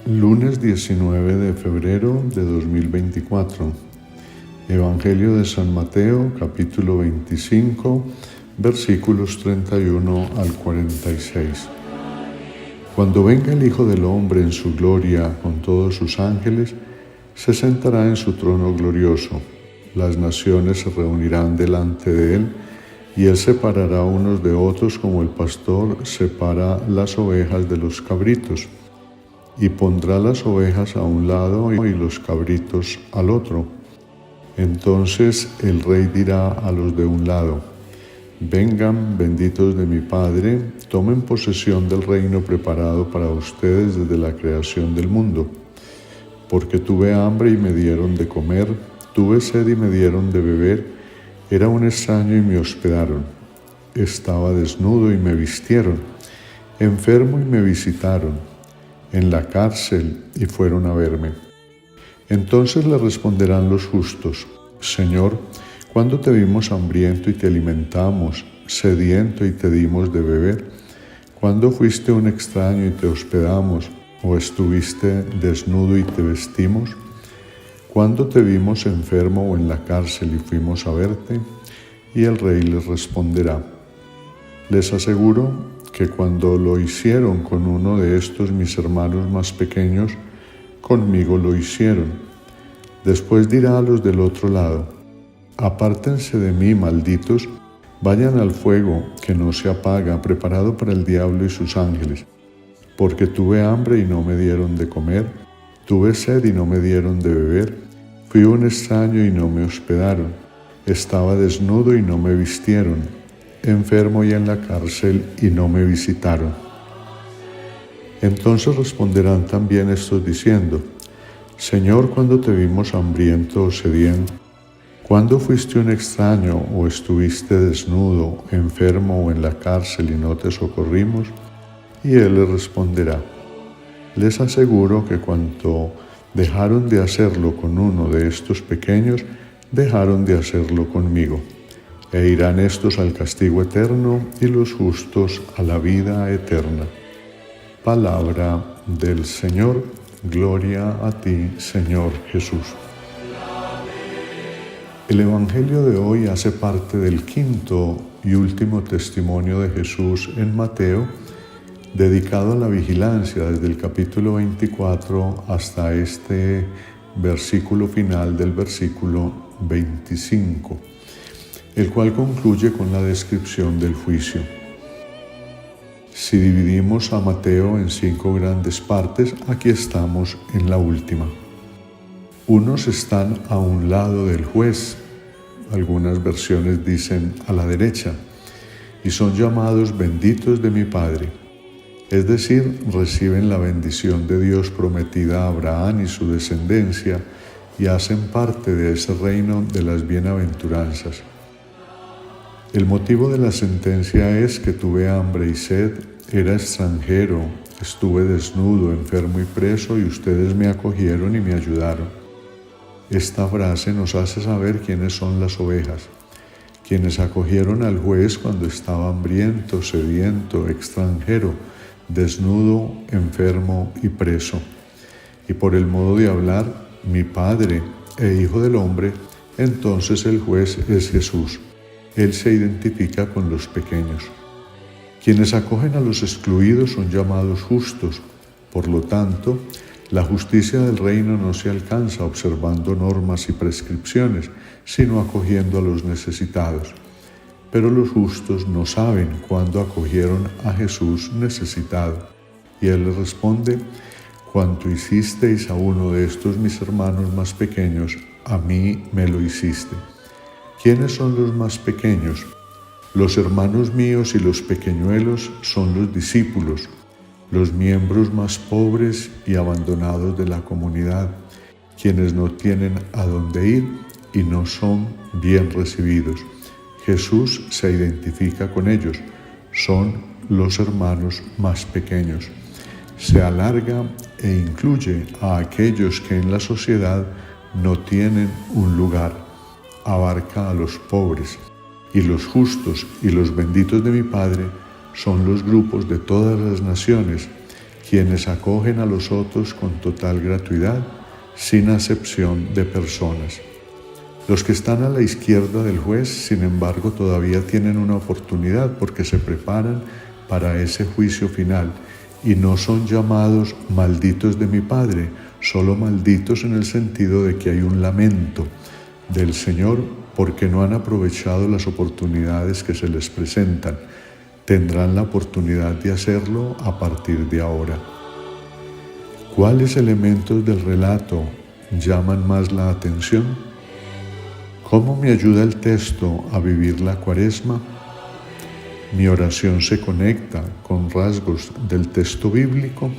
Lunes 19 de febrero de 2024. Evangelio de San Mateo, capítulo 25, versículos 31 al 46. Cuando venga el Hijo del Hombre en su gloria con todos sus ángeles, se sentará en su trono glorioso. Las naciones se reunirán delante de él, y él separará unos de otros como el pastor separa las ovejas de los cabritos, y pondrá las ovejas a un lado y los cabritos al otro. Entonces el rey dirá a los de un lado: vengan, benditos de mi Padre, tomen posesión del reino preparado para ustedes desde la creación del mundo. Porque tuve hambre y me dieron de comer, tuve sed y me dieron de beber, era un extraño y me hospedaron, estaba desnudo y me vistieron, enfermo y me visitaron, en la cárcel y fueron a verme. Entonces le responderán los justos: Señor, ¿cuándo te vimos hambriento y te alimentamos, sediento y te dimos de beber? ¿Cuándo fuiste un extraño y te hospedamos, o estuviste desnudo y te vestimos? ¿Cuándo te vimos enfermo o en la cárcel y fuimos a verte? Y el rey les responderá: les aseguro que cuando lo hicieron con uno de estos mis hermanos más pequeños, conmigo lo hicieron. Después dirá a los del otro lado: apártense de mí, malditos, vayan al fuego que no se apaga, preparado para el diablo y sus ángeles. Porque tuve hambre y no me dieron de comer, tuve sed y no me dieron de beber, fui un extraño y no me hospedaron, estaba desnudo y no me vistieron, enfermo y en la cárcel y no me visitaron. Entonces responderán también estos diciendo: Señor, ¿cuándo te vimos hambriento o sediento? ¿Cuándo fuiste un extraño o estuviste desnudo, enfermo o en la cárcel y no te socorrimos? Y él les responderá: les aseguro que cuanto dejaron de hacerlo con uno de estos pequeños, dejaron de hacerlo conmigo. E irán estos al castigo eterno y los justos a la vida eterna. Palabra del Señor. Gloria a ti, Señor Jesús. El Evangelio de hoy hace parte del quinto y último testimonio de Jesús en Mateo, dedicado a la vigilancia desde el capítulo 24 hasta este versículo final del versículo 25. El cual concluye con la descripción del juicio. Si dividimos a Mateo en 5 grandes partes, aquí estamos en la última. Unos están a un lado del juez, algunas versiones dicen a la derecha, y son llamados benditos de mi Padre, es decir, reciben la bendición de Dios prometida a Abraham y su descendencia y hacen parte de ese reino de las bienaventuranzas. El motivo de la sentencia es que tuve hambre y sed, era extranjero, estuve desnudo, enfermo y preso, y ustedes me acogieron y me ayudaron. Esta frase nos hace saber quiénes son las ovejas, quienes acogieron al juez cuando estaba hambriento, sediento, extranjero, desnudo, enfermo y preso. Y por el modo de hablar, mi Padre e Hijo del Hombre, entonces el juez es Jesús. Él se identifica con los pequeños. Quienes acogen a los excluidos son llamados justos. Por lo tanto, la justicia del reino no se alcanza observando normas y prescripciones, sino acogiendo a los necesitados. Pero los justos no saben cuándo acogieron a Jesús necesitado. Y Él les responde: cuanto hicisteis a uno de estos mis hermanos más pequeños, a mí me lo hiciste. ¿Quiénes son los más pequeños? Los hermanos míos y los pequeñuelos son los discípulos, los miembros más pobres y abandonados de la comunidad, quienes no tienen a dónde ir y no son bien recibidos. Jesús se identifica con ellos, son los hermanos más pequeños. Se alarga e incluye a aquellos que en la sociedad no tienen un lugar. Abarca a los pobres, y los justos y los benditos de mi Padre son los grupos de todas las naciones quienes acogen a los otros con total gratuidad, sin acepción de personas. Los que están a la izquierda del juez, sin embargo, todavía tienen una oportunidad porque se preparan para ese juicio final y no son llamados malditos de mi Padre, solo malditos en el sentido de que hay un lamento del Señor porque no han aprovechado las oportunidades que se les presentan. Tendrán la oportunidad de hacerlo a partir de ahora. ¿Cuáles elementos del relato llaman más la atención? ¿Cómo me ayuda el texto a vivir la Cuaresma? ¿Mi oración se conecta con rasgos del texto bíblico?